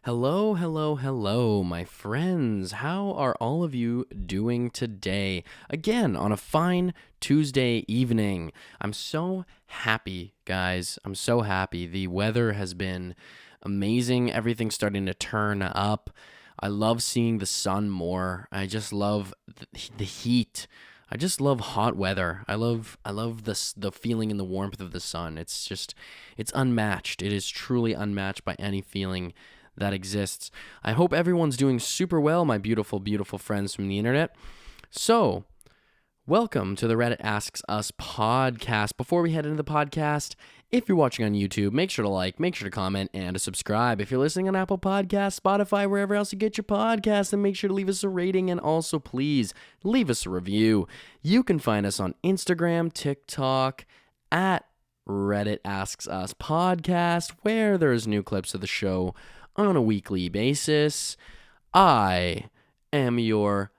Hello, hello, hello, my friends. How are all of you doing today? Again, on a fine Tuesday evening. I'm so happy, guys. I'm so happy. The weather has been amazing. Everything's starting to turn up. I love seeing the sun more. I just love the heat. I just love hot weather. I love the feeling and the warmth of the sun. It's unmatched. It is truly unmatched by any feeling that exists. I hope everyone's doing super well, my beautiful, beautiful friends from the internet. So, welcome to the Reddit Asks Us podcast. Before we head into the podcast, if you're watching on YouTube, make sure to like, make sure to comment, and to subscribe. If you're listening on Apple Podcasts, Spotify, wherever else you get your podcasts, then make sure to leave us a rating, and also, please, leave us a review. You can find us on Instagram, TikTok, at Reddit Asks Us podcast, where there's new clips of the show on a weekly basis. I am your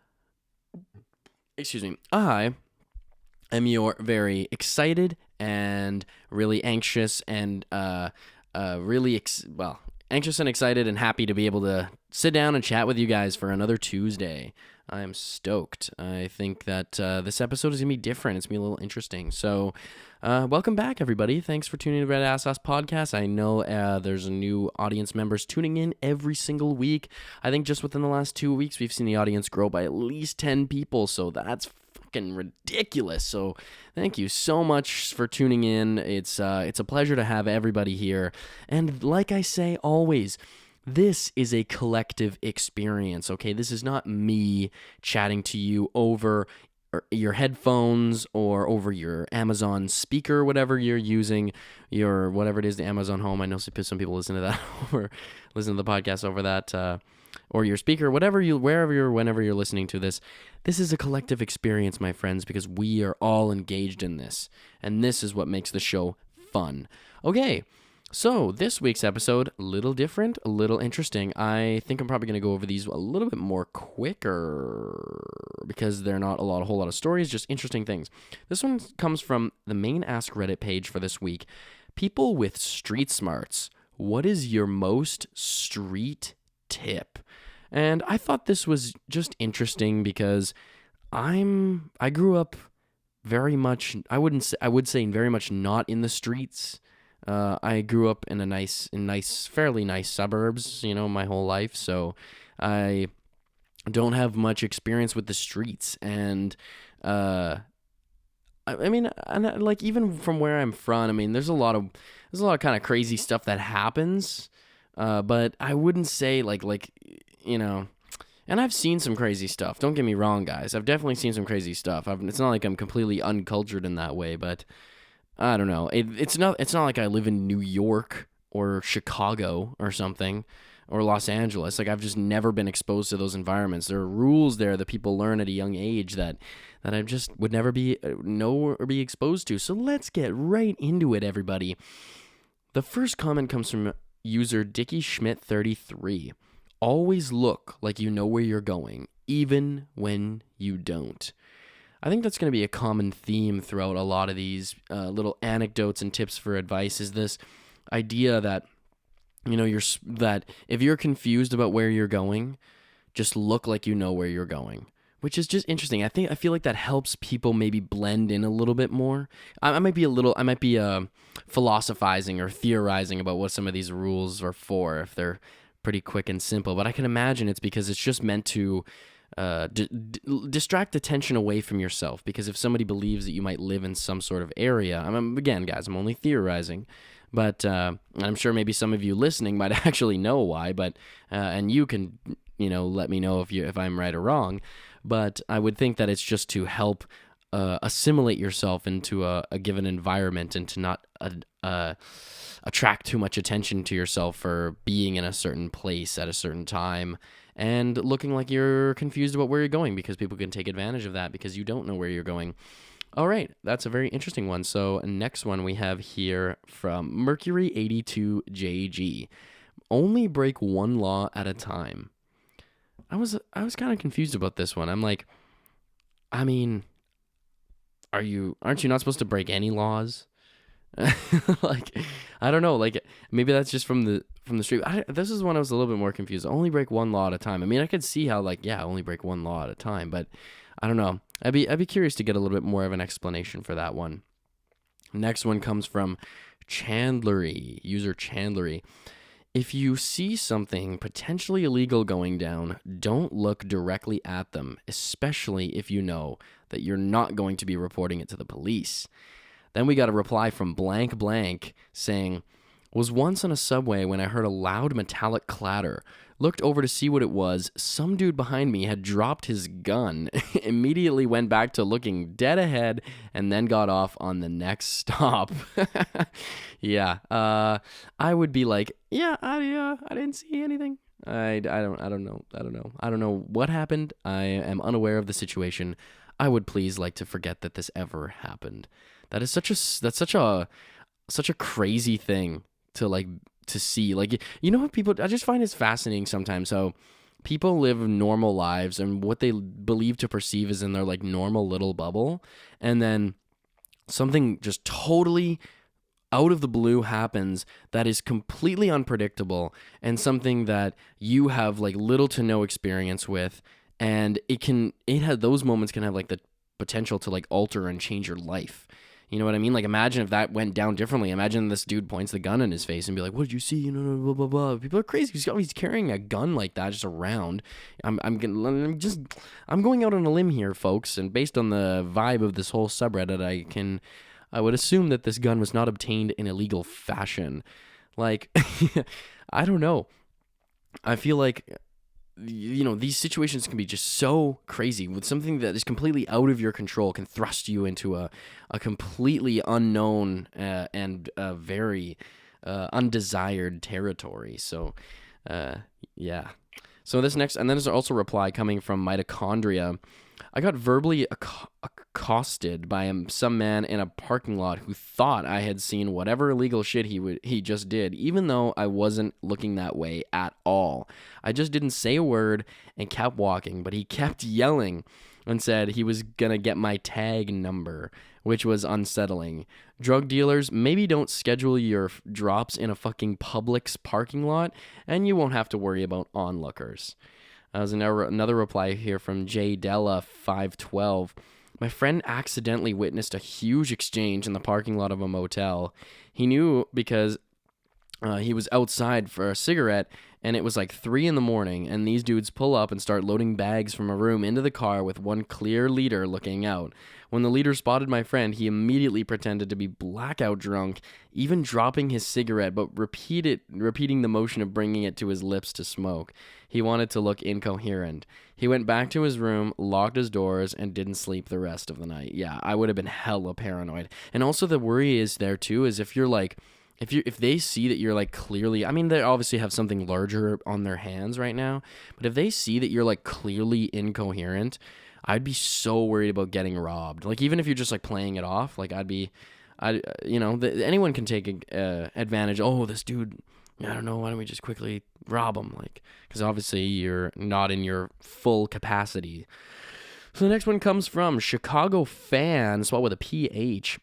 very excited and really anxious and anxious and excited and happy to be able to sit down and chat with you guys for another Tuesday. I am stoked. I think that this episode is going to be different. It's going to be a little interesting. So, welcome back, everybody. Thanks for tuning in to Red Ass Us Podcast. I know there's new audience members tuning in every single week. I think just within the last 2 weeks, we've seen the audience grow by at least 10 people. So that's fucking ridiculous. So thank you so much for tuning in. It's a pleasure to have everybody here. And like I say always, this is a collective experience, okay? This is not me chatting to you over your headphones or over your Amazon speaker, whatever you're using, your whatever it is, the Amazon Home. I know some people listen to that or listen to the podcast over that, or your speaker, whenever you're listening to this. This is a collective experience, my friends, because we are all engaged in this, and this is what makes the show fun. Okay. So, this week's episode, a little different, a little interesting. I think I'm probably going to go over these a little bit more quicker because they're not a whole lot of stories, just interesting things. This one comes from the main Askreddit page for this week. People with street smarts. What is your most street tip? And I thought this was just interesting because I grew up very much, I would say very much not in the streets. I grew up in fairly nice suburbs, my whole life, so I don't have much experience with the streets, and even from where I'm from, there's a lot of kind of crazy stuff that happens, but I wouldn't say and I've seen some crazy stuff. Don't get me wrong, guys. I've definitely seen some crazy stuff. It's not like I'm completely uncultured in that way, but I don't know. It's not like I live in New York or Chicago or something or Los Angeles. Like, I've just never been exposed to those environments. There are rules there that people learn at a young age that I just would never know or be exposed to. So let's get right into it, everybody. The first comment comes from user Dickie Schmidt 33. Always look like you know where you're going, even when you don't. I think that's going to be a common theme throughout a lot of these little anecdotes and tips for advice, is this idea that, that if you're confused about where you're going, just look like you know where you're going, which is just interesting. I feel like that helps people maybe blend in a little bit more. I might be philosophizing or theorizing about what some of these rules are for, if they're pretty quick and simple, but I can imagine it's because it's just meant to distract attention away from yourself, because if somebody believes that you might live in some sort of area, again, guys, I'm only theorizing, but I'm sure maybe some of you listening might actually know why, but and you can let me know if I'm right or wrong, but I would think that it's just to help assimilate yourself into a given environment and to not attract too much attention to yourself for being in a certain place at a certain time and looking like you're confused about where you're going, because people can take advantage of that because you don't know where you're going. All right, that's a very interesting one. So next one we have here from Mercury82JG. Only break one law at a time. I was kind of confused about this one. I'm like, aren't you not supposed to break any laws? Like, I don't know. Like, maybe that's just from the street. This is when I was a little bit more confused. Only break one law at a time. I mean, I could see how, like, yeah, only break one law at a time, but I don't know. I'd be curious to get a little bit more of an explanation for that one. Next one comes from Chandlery, user Chandlery. If you see something potentially illegal going down, don't look directly at them, especially if you know that you're not going to be reporting it to the police. Then we got a reply from blank blank saying, was once on a subway when I heard a loud metallic clatter. Looked over to see what it was. Some dude behind me had dropped his gun. Immediately went back to looking dead ahead and then got off on the next stop. Yeah. I would be like, yeah, I didn't see anything. I don't know. I don't know what happened. I am unaware of the situation. I would please like to forget that this ever happened. That's such a crazy thing to see. Like, you know what, people, I just find it's fascinating sometimes how people live normal lives and what they believe to perceive is in their like normal little bubble, and then something just totally out of the blue happens that is completely unpredictable and something that you have like little to no experience with, and those moments can have like the potential to like alter and change your life. You know what I mean? Like, imagine if that went down differently. Imagine this dude points the gun in his face and be like, "What did you see?" You know, blah blah blah. People are crazy. He's carrying a gun like that just around. I'm going out on a limb here, folks, and based on the vibe of this whole subreddit, I would assume that this gun was not obtained in illegal fashion. Like, I don't know. I feel like, you know, these situations can be just so crazy. With something that is completely out of your control can thrust you into a completely unknown and very undesired territory. So, yeah. So this next, and then there's also a reply coming from Mitochondria. I got verbally accosted by some man in a parking lot who thought I had seen whatever illegal shit he just did, even though I wasn't looking that way at all. I just didn't say a word and kept walking, but he kept yelling and said he was gonna get my tag number, which was unsettling. Drug dealers, maybe don't schedule your drops in a fucking Publix parking lot, and you won't have to worry about onlookers. There's another reply here from JDella512. My friend accidentally witnessed a huge exchange in the parking lot of a motel. He knew because he was outside for a cigarette, and it was like 3 a.m, and these dudes pull up and start loading bags from a room into the car with one clear leader looking out. When the leader spotted my friend, he immediately pretended to be blackout drunk, even dropping his cigarette, but repeating the motion of bringing it to his lips to smoke. He wanted to look incoherent. He went back to his room, locked his doors, and didn't sleep the rest of the night. Yeah, I would have been hella paranoid. And also the worry is there too, is if you're like, if they see that you're like clearly, I mean, they obviously have something larger on their hands right now, but if they see that you're like clearly incoherent, I'd be so worried about getting robbed. Like, even if you're just like playing it off, like anyone can take advantage. Oh, this dude, I don't know, why don't we just quickly rob him? Like, because obviously you're not in your full capacity. So the next one comes from Chicago Fan, spelled with a PH.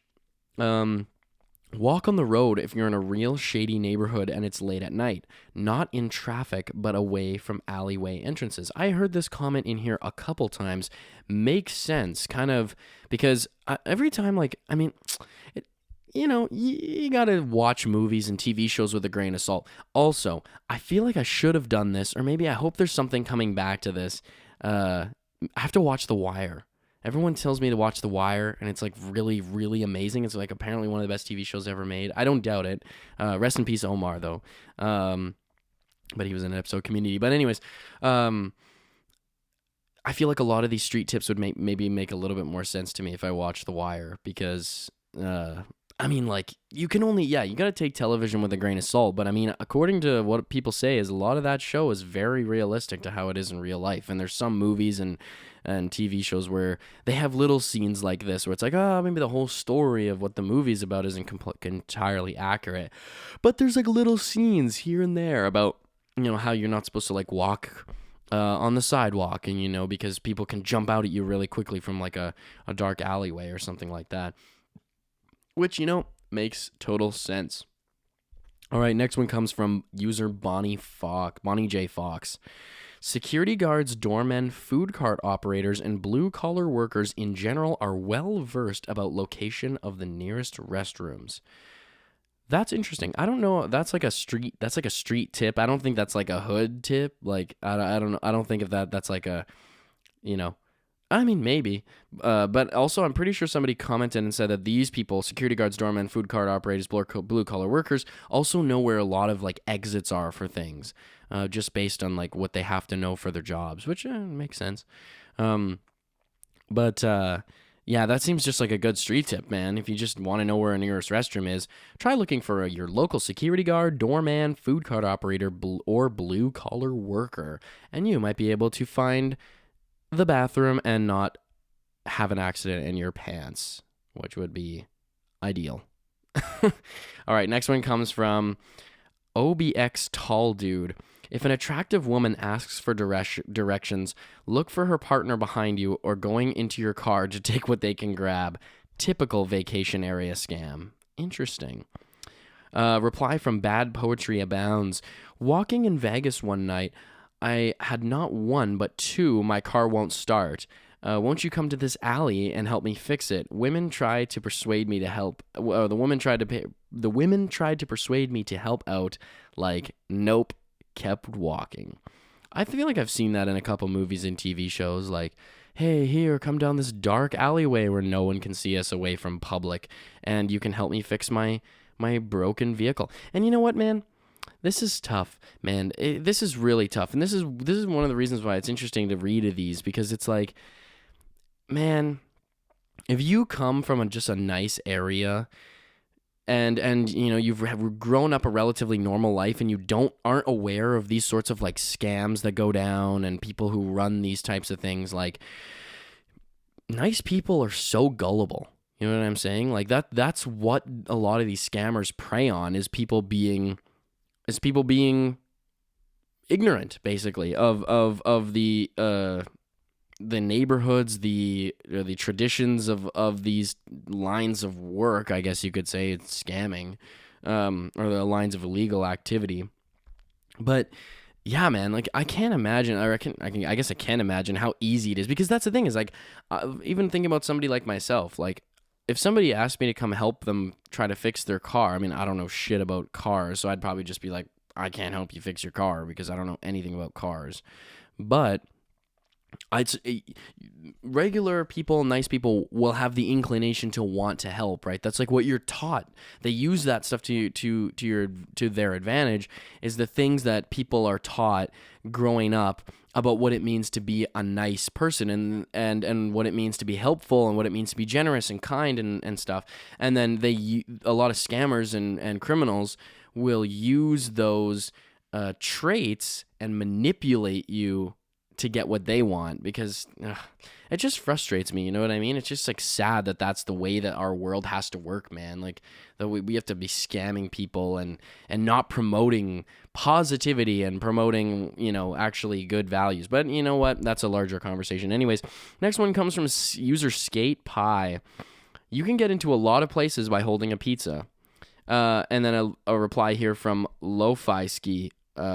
Walk on the road if you're in a real shady neighborhood and it's late at night. Not in traffic, but away from alleyway entrances. I heard this comment in here a couple times. Makes sense, kind of, because every time, like, I mean, you gotta watch movies and TV shows with a grain of salt. Also, I feel like I should have done this, or maybe I hope there's something coming back to this. I have to watch The Wire. Everyone tells me to watch The Wire, and it's like really, really amazing. It's like apparently one of the best TV shows ever made. I don't doubt it. Rest in peace, Omar, though. But he was in an episode Community. But anyways, I feel like a lot of these street tips would maybe make a little bit more sense to me if I watched The Wire, because I mean, like, you gotta take television with a grain of salt, but I mean, according to what people say, is a lot of that show is very realistic to how it is in real life, and there's some movies and TV shows where they have little scenes like this, where it's like, maybe the whole story of what the movie's about isn't entirely accurate, but there's like little scenes here and there about, how you're not supposed to like walk on the sidewalk, and because people can jump out at you really quickly from like a dark alleyway or something like that. Which, Makes total sense. All right, next one comes from user Bonnie J. Fox. Security guards, doormen, food cart operators, and blue-collar workers in general are well-versed about location of the nearest restrooms. That's interesting. I don't know. That's like a street tip. I don't think that's like a hood tip. Like, I don't know. I don't think of that's like a, you know, I mean, maybe. But also, I'm pretty sure somebody commented and said that these people, security guards, doormen, food cart operators, blue-collar workers, also know where a lot of, like, exits are for things, just based on, like, what they have to know for their jobs, which makes sense. But yeah, that seems just like a good street tip, man. If you just want to know where a nearest restroom is, try looking for your local security guard, doorman, food cart operator, or blue-collar worker, and you might be able to find the bathroom and not have an accident in your pants, which would be ideal. All right, next one comes from OBX Tall Dude. If an attractive woman asks for directions, look for her partner behind you or going into your car to take what they can grab. Typical vacation area scam. Interesting. Reply from Bad Poetry Abounds. Walking in Vegas one night, I had not one, but two, my car won't start. Won't you come to this alley and help me fix it? Women tried to persuade me to help. The women tried to persuade me to help out. Like, nope, kept walking. I feel like I've seen that in a couple movies and TV shows. Like, hey, here, come down this dark alleyway where no one can see us away from public, and you can help me fix my broken vehicle. And you know what, man? This is tough, man. This is really tough. And this is one of the reasons why it's interesting to read these, because it's like, man, if you come from just a nice area and you know, you've grown up a relatively normal life and you aren't aware of these sorts of like scams that go down and people who run these types of things, like, nice people are so gullible. You know what I'm saying? Like that's what a lot of these scammers prey on, is people being ignorant, basically, of the neighborhoods, the traditions of these lines of work. I guess you could say it's scamming, or the lines of illegal activity. But yeah, man, like I can't imagine. I guess I can imagine how easy it is, because that's the thing, is like, even thinking about somebody like myself, like, if somebody asked me to come help them try to fix their car, I mean, I don't know shit about cars, so I'd probably just be like, I can't help you fix your car because I don't know anything about cars. But regular people, nice people, will have the inclination to want to help, right? That's like what you're taught. They use that stuff to their advantage, is the things that people are taught growing up about what it means to be a nice person, and what it means to be helpful, and what it means to be generous and kind and stuff. And then a lot of scammers and criminals will use those traits and manipulate you to get what they want, because it just frustrates me. You know what I mean? It's just like sad that that's the way that our world has to work, man. Like, that we have to be scamming people and not promoting positivity and promoting, you know, actually good values. But you know what? That's a larger conversation. Anyways, next one comes from user Skate Pie. You can get into a lot of places by holding a pizza. And then a reply here from Lo-Fi Ski,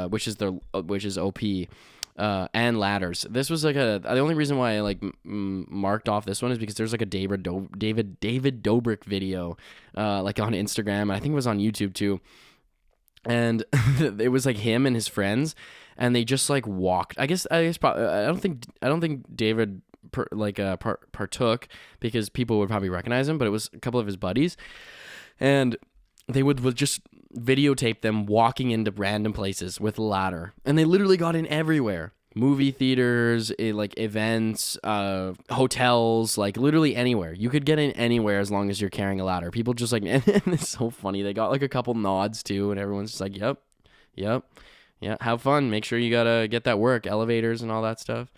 which is OP. And ladders. This was like the only reason why I like marked off this one is because there's like a David Dobrik video, like on Instagram, and I think it was on YouTube too. And it was like him and his friends, and they just like walked. I guess probably, I don't think David partook, because people would probably recognize him, but it was a couple of his buddies, and they would just videotape them walking into random places with a ladder, and they literally got in everywhere. Movie theaters, like events, hotels, like literally anywhere. You could get in anywhere as long as you're carrying a ladder. People just like, and it's so funny. They got like a couple nods too, and everyone's just like, yep, yeah, have fun. Make sure you gotta get that work, elevators and all that stuff.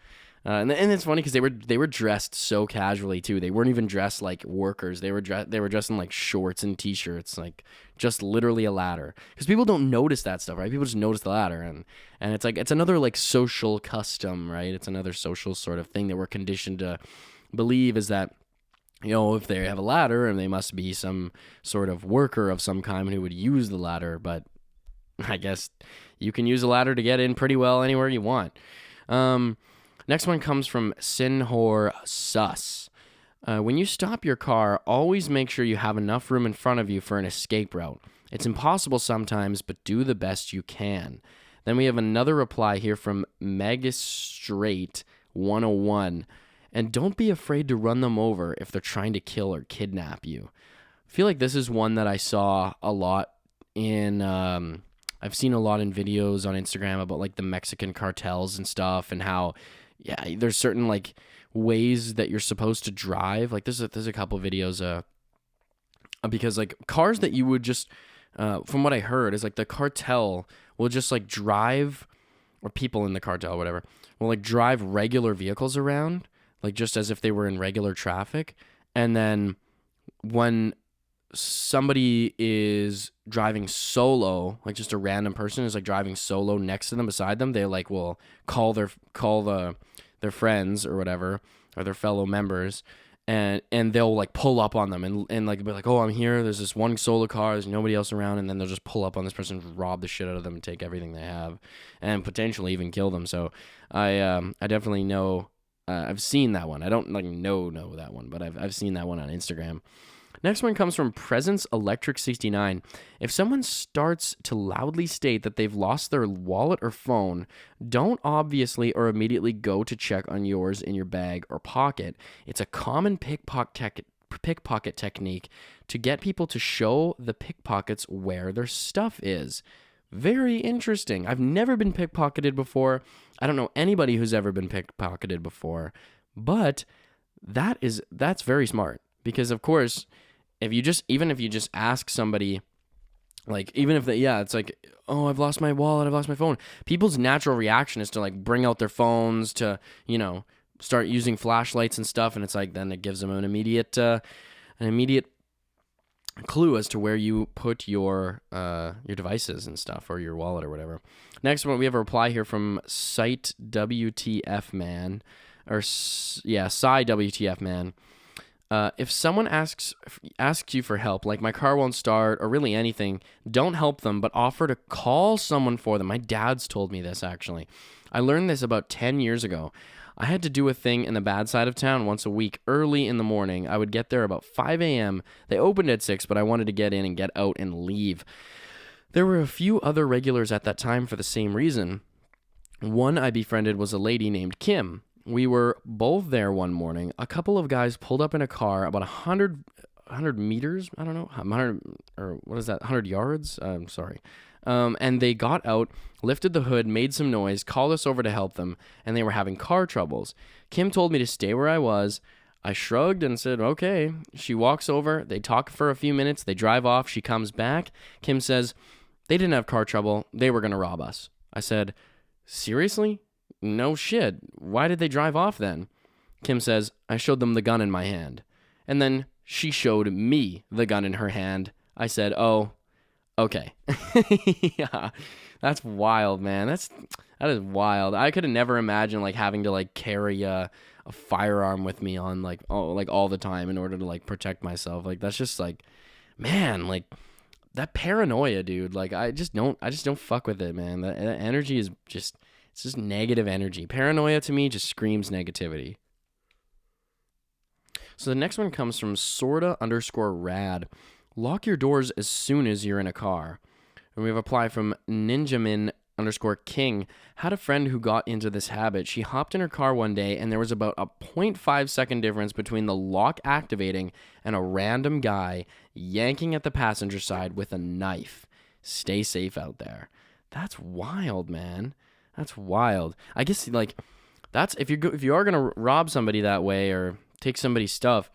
And it's funny because they were dressed so casually too. They weren't even dressed like workers. They were dressed in like shorts and t-shirts, like just literally a ladder. Because people don't notice that stuff, right? People just notice the ladder, and it's like, it's another like social custom, right? It's another social sort of thing that we're conditioned to believe, is that if they have a ladder, and they must be some sort of worker of some kind who would use the ladder, but I guess you can use a ladder to get in pretty well anywhere you want. Next one comes from Sinhor Sus. When you stop your car, always make sure you have enough room in front of you for an escape route. It's impossible sometimes, but do the best you can. Then we have another reply here from Magistrate 101. And don't be afraid to run them over if they're trying to kill or kidnap you. I feel like this is one that I saw a lot in... I've seen a lot in videos on Instagram about like the Mexican cartels and stuff, and how, there's certain like ways that you're supposed to drive. Like there's a couple videos, because like cars that you would just, from what I heard, is like the cartel will just like drive, or people in the cartel, whatever, will like drive regular vehicles around, like just as if they were in regular traffic, and then when somebody is driving solo, like just a random person is like driving solo next to them, beside them, they like will call their friends or whatever, or their fellow members, and they'll like pull up on them and like be like, oh, I'm here, there's this one solo car, there's nobody else around, and then they'll just pull up on this person, rob the shit out of them, and take everything they have, and potentially even kill them. So I definitely know, I've seen that one. I don't like know that one, but I've seen that one on Instagram. Next one comes from Presence Electric 69. If someone starts to loudly state that they've lost their wallet or phone, don't obviously or immediately go to check on yours in your bag or pocket. It's a common pickpocket technique to get people to show the pickpockets where their stuff is. Very interesting. I've never been pickpocketed before. I don't know anybody who's ever been pickpocketed before, but that's very smart, because of course, even if you just ask somebody, like, even if it's like, oh, I've lost my wallet, I've lost my phone. People's natural reaction is to like bring out their phones, to, start using flashlights and stuff. And it's like, then it gives them an immediate clue as to where you put your devices and stuff, or your wallet or whatever. Next one, we have a reply here from Site WTF Man, or Sci WTF Man. If someone asks you for help, like my car won't start or really anything, don't help them, but offer to call someone for them. My dad's told me this, actually. I learned this about 10 years ago. I had to do a thing in the bad side of town once a week early in the morning. I would get there about 5 a.m. They opened at 6, but I wanted to get in and get out and leave. There were a few other regulars at that time for the same reason. One I befriended was a lady named Kim. We were both there one morning. A couple of guys pulled up in a car about 100 meters. I don't know, 100, or what is that? 100 yards? Sorry. And they got out, lifted the hood, made some noise, called us over to help them, and they were having car troubles. Kim told me to stay where I was. I shrugged and said, okay. She walks over. They talk for a few minutes. They drive off. She comes back. Kim says, they didn't have car trouble. They were going to rob us. I said, seriously? No shit. Why did they drive off then? Kim says, I showed them the gun in my hand. And then she showed me the gun in her hand. I said, oh, okay. Yeah, that's wild, man. That is wild. I could have never imagined like having to like carry a firearm with me on like all the time in order to like protect myself. Like that's just like, man, like that paranoia, dude. Like I just don't fuck with it, man. That energy is just, it's just negative energy. Paranoia to me just screams negativity. So the next one comes from sorta_rad. Lock your doors as soon as you're in a car. And we have a reply from ninjamin_king. Had a friend who got into this habit. She hopped in her car one day, and there was about a 0.5 second difference between the lock activating and a random guy yanking at the passenger side with a knife. Stay safe out there. That's wild, man. That's wild. I guess like that's if you are gonna rob somebody that way or take somebody's stuff,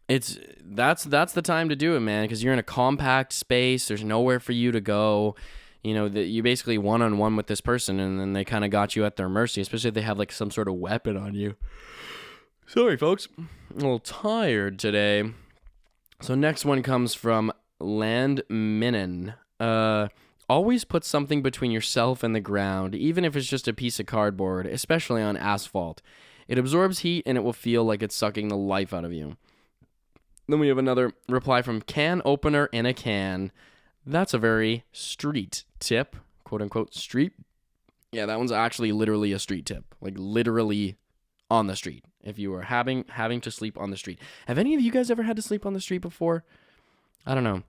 that's the time to do it, man. Because you're in a compact space. There's nowhere for you to go. You basically one-on-one with this person, and then they kind of got you at their mercy, especially if they have like some sort of weapon on you. Sorry, folks, I'm a little tired today. So next one comes from Landminen. Always put something between yourself and the ground, even if it's just a piece of cardboard, especially on asphalt. It absorbs heat and it will feel like it's sucking the life out of you. Then we have another reply from Can Opener in a Can. That's a very street tip, quote unquote street. Yeah, that one's actually literally a street tip, like literally on the street. If you are having to sleep on the street. Have any of you guys ever had to sleep on the street before? I don't know.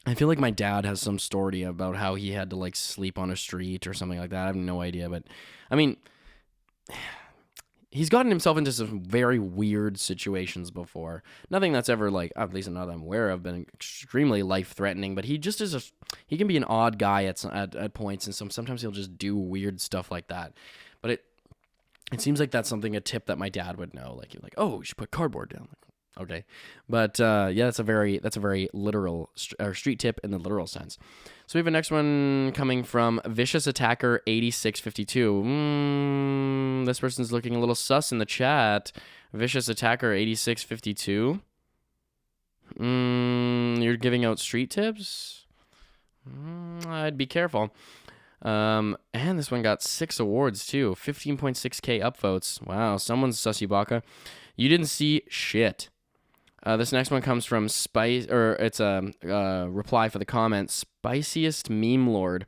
I feel like my dad has some story about how he had to like sleep on a street or something like that. I have no idea, but I mean, he's gotten himself into some very weird situations before. Nothing that's ever like, at least not that I'm aware of, been extremely life-threatening. But he just is he can be an odd guy at points, and sometimes he'll just do weird stuff like that. But it seems like that's a tip that my dad would know. Like, you're like, oh, you should put cardboard down. Okay, but yeah, that's a very literal street tip in the literal sense. So we have a next one coming from Vicious Attacker 8652. This person's looking a little sus in the chat. Vicious Attacker 8652. You're giving out street tips? I'd be careful. And this one got 6 awards too. 15.6k upvotes. Wow, someone's sussy baka. You didn't see shit. This next one comes from it's a reply for the comment. Spiciest meme lord.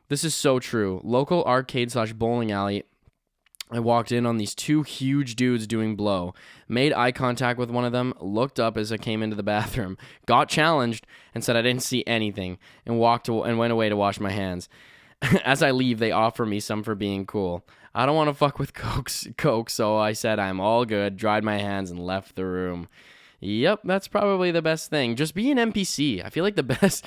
This is so true. Local arcade/bowling alley. I walked in on these 2 huge dudes doing blow. Made eye contact with one of them. Looked up as I came into the bathroom. Got challenged and said I didn't see anything and went away to wash my hands. As I leave, they offer me some for being cool. I don't want to fuck with coke, so I said I'm all good. Dried my hands and left the room. Yep, that's probably the best thing. Just be an NPC. I feel like the best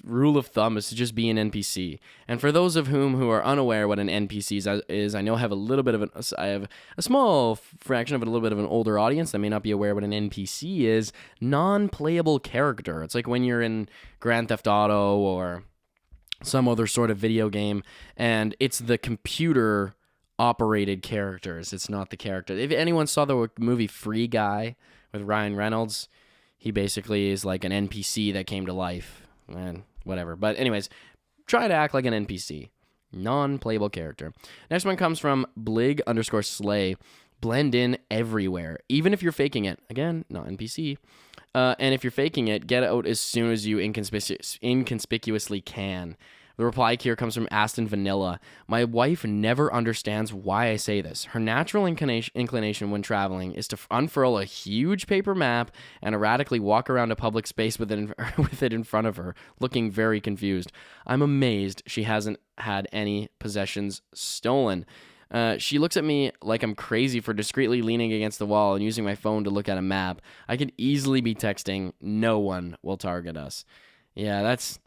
rule of thumb is to just be an NPC. And for those of who are unaware what an NPC is, I know I have I have a small fraction of a little bit of an older audience that may not be aware what an NPC is. Non-playable character. It's like when you're in Grand Theft Auto or some other sort of video game, and it's the computer operated characters. It's not the character. If anyone saw the movie Free Guy with Ryan Reynolds, he basically is like an NPC that came to life. And whatever. But anyways, try to act like an NPC. Non-playable character. Next one comes from Blig_Slay. Blend in everywhere. Even if you're faking it. Again, not NPC. And if you're faking it, get out as soon as you inconspicuously can. The reply here comes from Aston Vanilla. My wife never understands why I say this. Her natural inclination when traveling is to unfurl a huge paper map and erratically walk around a public space with it in front of her, looking very confused. I'm amazed she hasn't had any possessions stolen. She looks at me like I'm crazy for discreetly leaning against the wall and using my phone to look at a map. I could easily be texting. No one will target us. Yeah, that's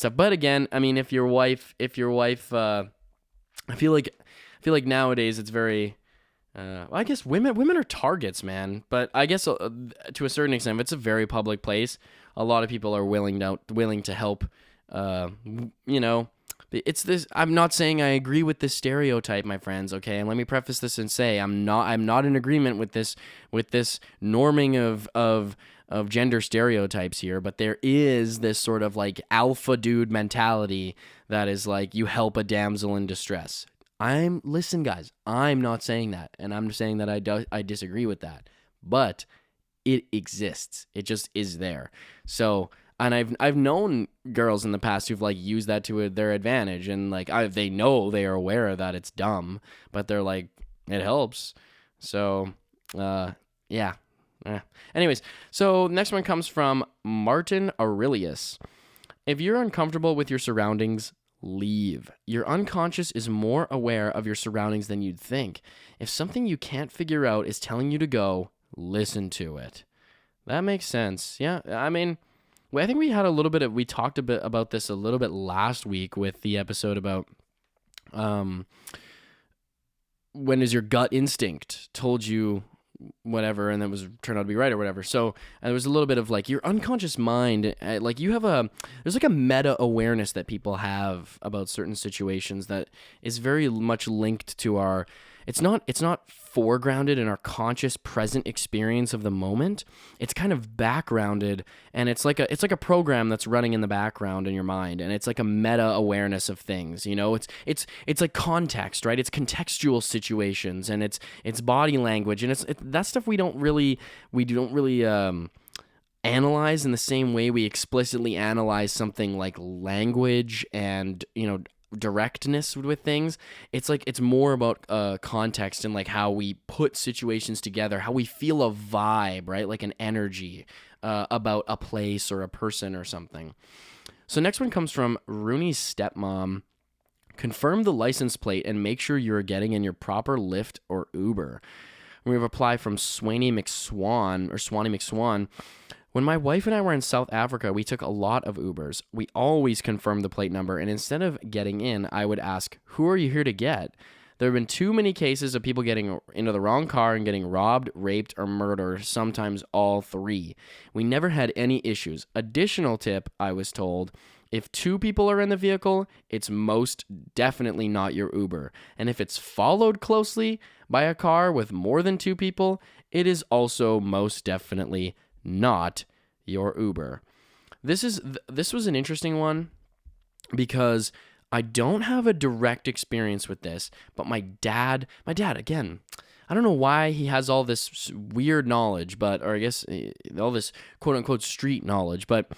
tough. But again, I mean, if your wife, I feel like nowadays it's very, I guess women are targets, man. But I guess to a certain extent, if it's a very public place, a lot of people are willing to help. It's this. I'm not saying I agree with this stereotype, my friends. Okay, and let me preface this and say I'm not in agreement with this norming of gender stereotypes here, but there is this sort of like alpha dude mentality that is like you help a damsel in distress. Listen, guys, I'm not saying that, and I'm saying that I disagree with that, but it exists. It just is there. So, and I've known girls in the past who've like used that to their advantage, and like they know they are aware that it's dumb, but they're like it helps. So, yeah. Anyways, so next one comes from Martin Aurelius. If you're uncomfortable with your surroundings, leave. Your unconscious is more aware of your surroundings than you'd think. If something you can't figure out is telling you to go, listen to it. That makes sense. Yeah, I mean, I think we talked a bit about this a little bit last week with the episode about when is your gut instinct told you whatever, and that was turned out to be right or whatever. So there was a little bit of like your unconscious mind, like there's like a meta awareness that people have about certain situations that is very much linked to our it's not foregrounded in our conscious present experience of the moment. It's kind of backgrounded, and it's like a program that's running in the background in your mind, and it's like a meta awareness of things. It's like context, right? It's contextual situations, and it's body language, and that stuff we don't really analyze in the same way we explicitly analyze something like language and directness with things. It's like it's more about context and like how we put situations together, how we feel a vibe, right? Like an energy about a place or a person or something. So next one comes from Rooney's stepmom. Confirm the license plate and make sure you're getting in your proper Lyft or Uber. We have a reply from Swanee McSwan. When my wife and I were in South Africa, we took a lot of Ubers. We always confirmed the plate number, and instead of getting in, I would ask, who are you here to get? There have been too many cases of people getting into the wrong car and getting robbed, raped, or murdered, sometimes all three. We never had any issues. Additional tip, I was told, if 2 people are in the vehicle, it's most definitely not your Uber. And if it's followed closely by a car with more than 2 people, it is also most definitely not your Uber. This was an interesting one because I don't have a direct experience with this, but my dad again, I don't know why he has all this weird knowledge, or I guess all this quote unquote street knowledge, but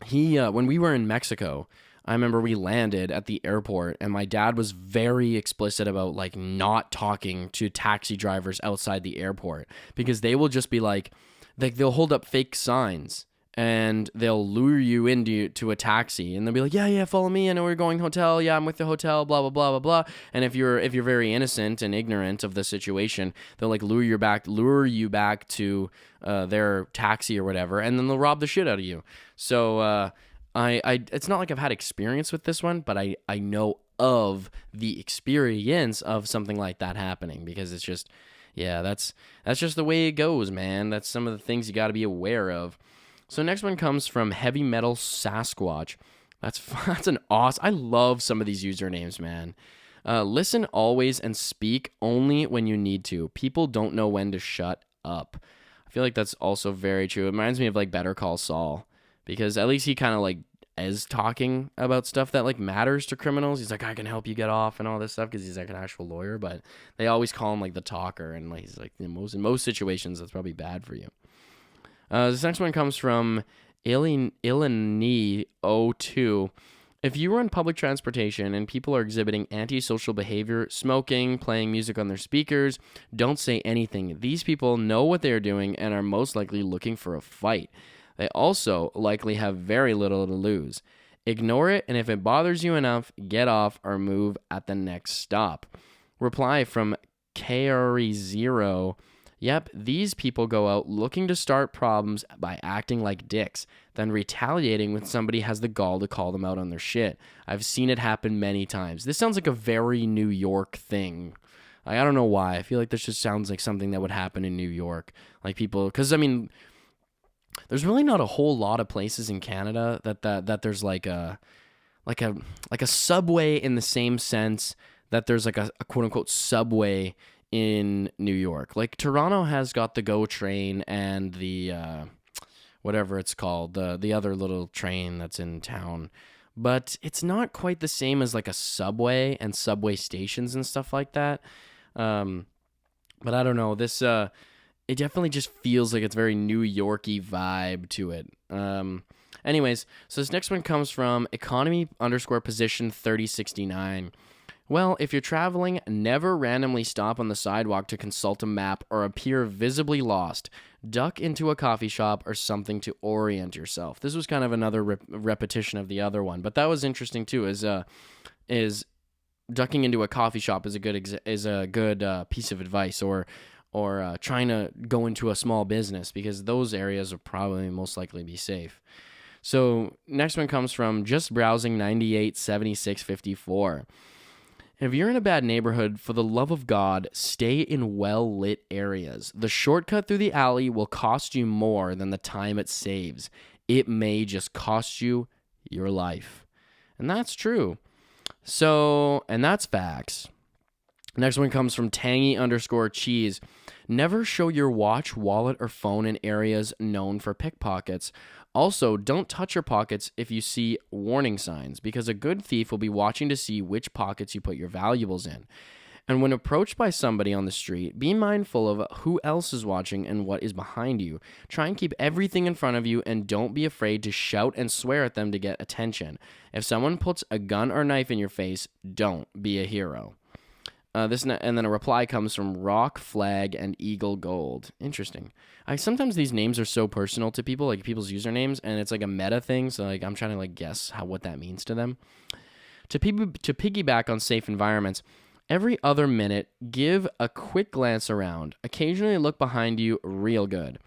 he when we were in Mexico, I remember we landed at the airport and my dad was very explicit about like not talking to taxi drivers outside the airport because they will just be like they'll hold up fake signs and they'll lure you into a taxi and they'll be like, yeah, follow me. I know we're going hotel. Yeah, I'm with the hotel, blah, blah, blah, blah, blah. And if you're very innocent and ignorant of the situation, they'll like lure you back to their taxi or whatever. And then they'll rob the shit out of you. So, it's not like I've had experience with this one, but I know of the experience of something like that happening because it's just, yeah, that's just the way it goes, man. That's some of the things you got to be aware of. So next one comes from Heavy Metal Sasquatch. That's an awesome. I love some of these usernames, man. Listen always and speak only when you need to. People don't know when to shut up. I feel like that's also very true. It reminds me of like Better Call Saul because at least he kind of like is talking about stuff that like matters to criminals. He's like, I can help you get off and all this stuff because he's like an actual lawyer, but they always call him like the talker, and like he's like in most situations that's probably bad for you. This next one comes from Illini02. If you are in public transportation and people are exhibiting antisocial behavior, smoking, playing music on their speakers, don't say anything. These people know what they are doing and are most likely looking for a fight. They also likely have very little to lose. Ignore it, and if it bothers you enough, get off or move at the next stop. Reply from KRE0. Yep, these people go out looking to start problems by acting like dicks, then retaliating when somebody has the gall to call them out on their shit. I've seen it happen many times. This sounds like a very New York thing. I don't know why. I feel like this just sounds like something that would happen in New York. Like people, because I mean, there's really not a whole lot of places in Canada that there's like a subway in the same sense that there's like a quote unquote subway in New York. Like Toronto has got the GO train and the whatever it's called, the other little train that's in town. But it's not quite the same as like a subway and subway stations and stuff like that. But I don't know. This it definitely just feels like it's very New Yorky vibe to it. Anyways, so this next one comes from economy_position 3069. Well, if you're traveling, never randomly stop on the sidewalk to consult a map or appear visibly lost. Duck into a coffee shop or something to orient yourself. This was kind of another repetition of the other one, but that was interesting too. Is ducking into a coffee shop is a good piece of advice, or trying to go into a small business because those areas will probably most likely be safe. So next one comes from just browsing 987654. If you're in a bad neighborhood, for the love of God, stay in well-lit areas. The shortcut through the alley will cost you more than the time it saves. It may just cost you your life. And that's true. So, and that's facts. Next one comes from Tangy_cheese. Never show your watch, wallet, or phone in areas known for pickpockets. Also, don't touch your pockets if you see warning signs, because a good thief will be watching to see which pockets you put your valuables in. And when approached by somebody on the street, be mindful of who else is watching and what is behind you. Try and keep everything in front of you, and don't be afraid to shout and swear at them to get attention. If someone puts a gun or knife in your face, don't be a hero. And then a reply comes from Rock, Flag, and Eagle Gold. Interesting. Sometimes these names are so personal to people, like people's usernames, and it's like a meta thing. So like I'm trying to like guess what that means to them. To piggyback on safe environments, every other minute, give a quick glance around. Occasionally look behind you real good.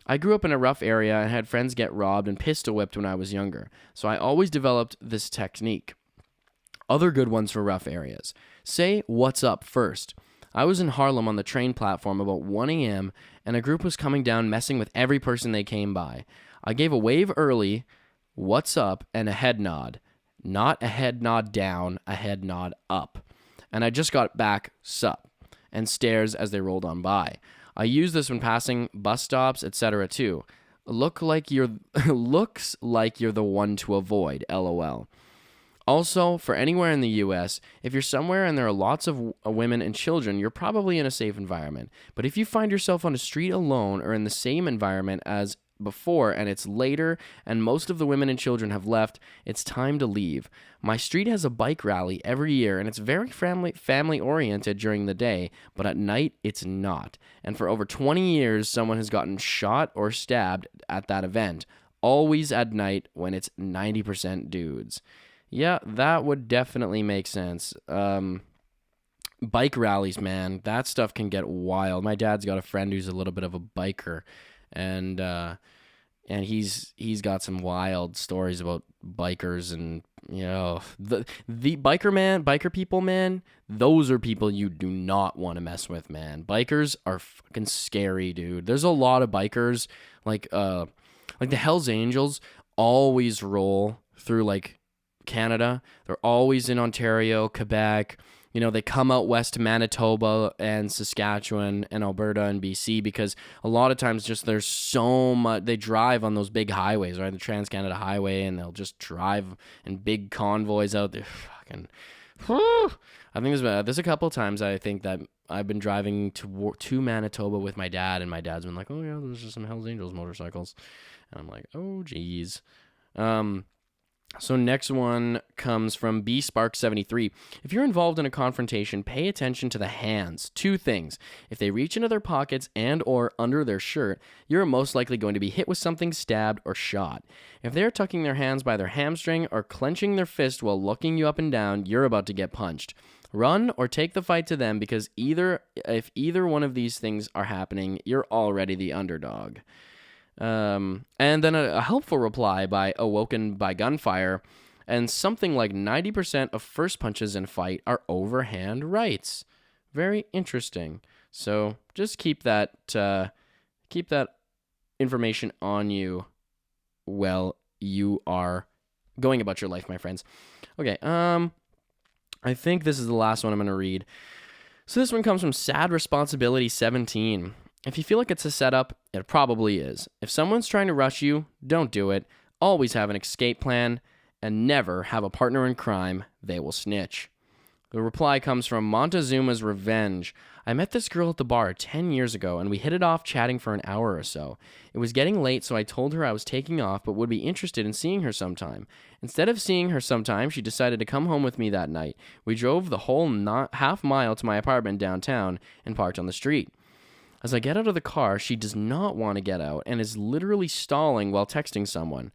I grew up in a rough area and had friends get robbed and pistol whipped when I was younger, so I always developed this technique. Other good ones for rough areas. Say what's up first. I was in Harlem on the train platform about 1 a.m. and a group was coming down messing with every person they came by. I gave a wave early, what's up, and a head nod. Not a head nod down, a head nod up. And I just got back, sup, and stares as they rolled on by. I use this when passing bus stops, etc. too. Looks like you're the one to avoid, LOL. Also, for anywhere in the U.S., if you're somewhere and there are lots of women and children, you're probably in a safe environment. But if you find yourself on a street alone or in the same environment as before and it's later and most of the women and children have left, it's time to leave. My street has a bike rally every year and it's very family-oriented during the day, but at night it's not. And for over 20 years, someone has gotten shot or stabbed at that event, always at night when it's 90% dudes. Yeah, that would definitely make sense. Bike rallies, man, that stuff can get wild. My dad's got a friend who's a little bit of a biker, and he's got some wild stories about bikers, and you know, the biker people, man, those are people you do not want to mess with, man. Bikers are fucking scary, dude. There's a lot of bikers, like the Hells Angels always roll through like Canada. They're always in Ontario, Quebec. You know, they come out west to Manitoba and Saskatchewan and Alberta and BC because a lot of times just there's so much. They drive on those big highways, right? The Trans-Canada Highway, and they'll just drive in big convoys out there. Fucking, whew. I think there's a couple times I think that I've been driving to Manitoba with my dad, and my dad's been like, "Oh yeah, there's just some Hells Angels motorcycles," and I'm like, "Oh geez." So next one comes from BSpark73. If you're involved in a confrontation, pay attention to the hands. 2 things. If they reach into their pockets and or under their shirt, you're most likely going to be hit with something, stabbed, or shot. If they're tucking their hands by their hamstring or clenching their fist while looking you up and down, you're about to get punched. Run or take the fight to them because if either one of these things are happening, you're already the underdog. And then a helpful reply by Awoken by Gunfire, and something like 90% of first punches in a fight are overhand rights. Very interesting. So just keep that information on you while you are going about your life, my friends. Okay, I think this is the last one I'm going to read. So this one comes from Sad Responsibility 17. If you feel like it's a setup, it probably is. If someone's trying to rush you, don't do it. Always have an escape plan, and never have a partner in crime. They will snitch. The reply comes from Montezuma's Revenge. I met this girl at the bar 10 years ago, and we hit it off chatting for an hour or so. It was getting late, so I told her I was taking off, but would be interested in seeing her sometime. Instead of seeing her sometime, she decided to come home with me that night. We drove the whole half mile to my apartment downtown and parked on the street. As I get out of the car, she does not want to get out and is literally stalling while texting someone.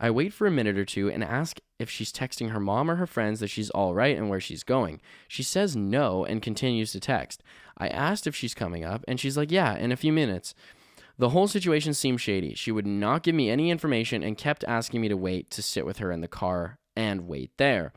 I wait for a minute or two and ask if she's texting her mom or her friends that she's all right and where she's going. She says no and continues to text. I asked if she's coming up, and she's like, yeah, in a few minutes. The whole situation seemed shady. She would not give me any information and kept asking me to wait to sit with her in the car and wait there.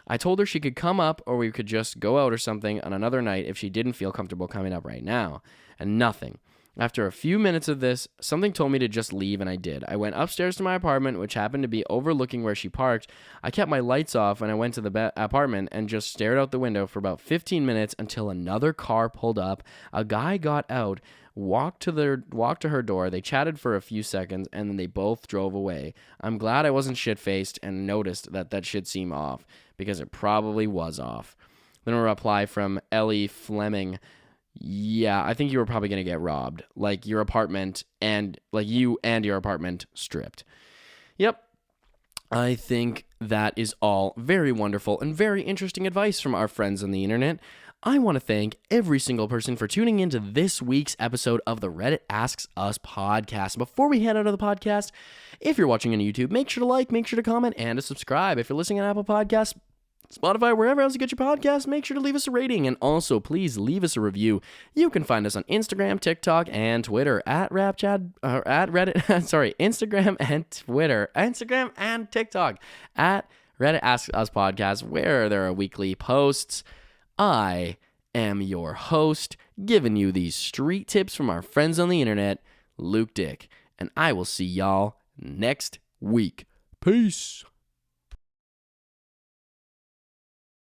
I told her she could come up or we could just go out or something on another night if she didn't feel comfortable coming up right now. And nothing. After a few minutes of this, something told me to just leave, and I did. I went upstairs to my apartment, which happened to be overlooking where she parked. I kept my lights off, and I went to the apartment and just stared out the window for about 15 minutes until another car pulled up. A guy got out, walked to her door. They chatted for a few seconds, and then they both drove away. I'm glad I wasn't shit-faced and noticed that shit seemed off, because it probably was off. Then a reply from Ellie Fleming. Yeah, I think you were probably going to get robbed. Like your apartment and like you and your apartment stripped. Yep. I think that is all very wonderful and very interesting advice from our friends on the internet. I want to thank every single person for tuning into this week's episode of the Reddit Asks Us podcast. Before we head out of the podcast, if you're watching on YouTube, make sure to like, make sure to comment, and to subscribe. If you're listening on Apple Podcasts, Spotify, wherever else you get your podcasts, make sure to leave us a rating, and also please leave us a review. You can find us on Instagram, TikTok, and Twitter at Reddit. Sorry, Instagram and Twitter, Instagram and TikTok at Reddit Asks Us Podcast, where there are weekly posts. I am your host, giving you these street tips from our friends on the internet, Luke Dick, and I will see y'all next week. Peace.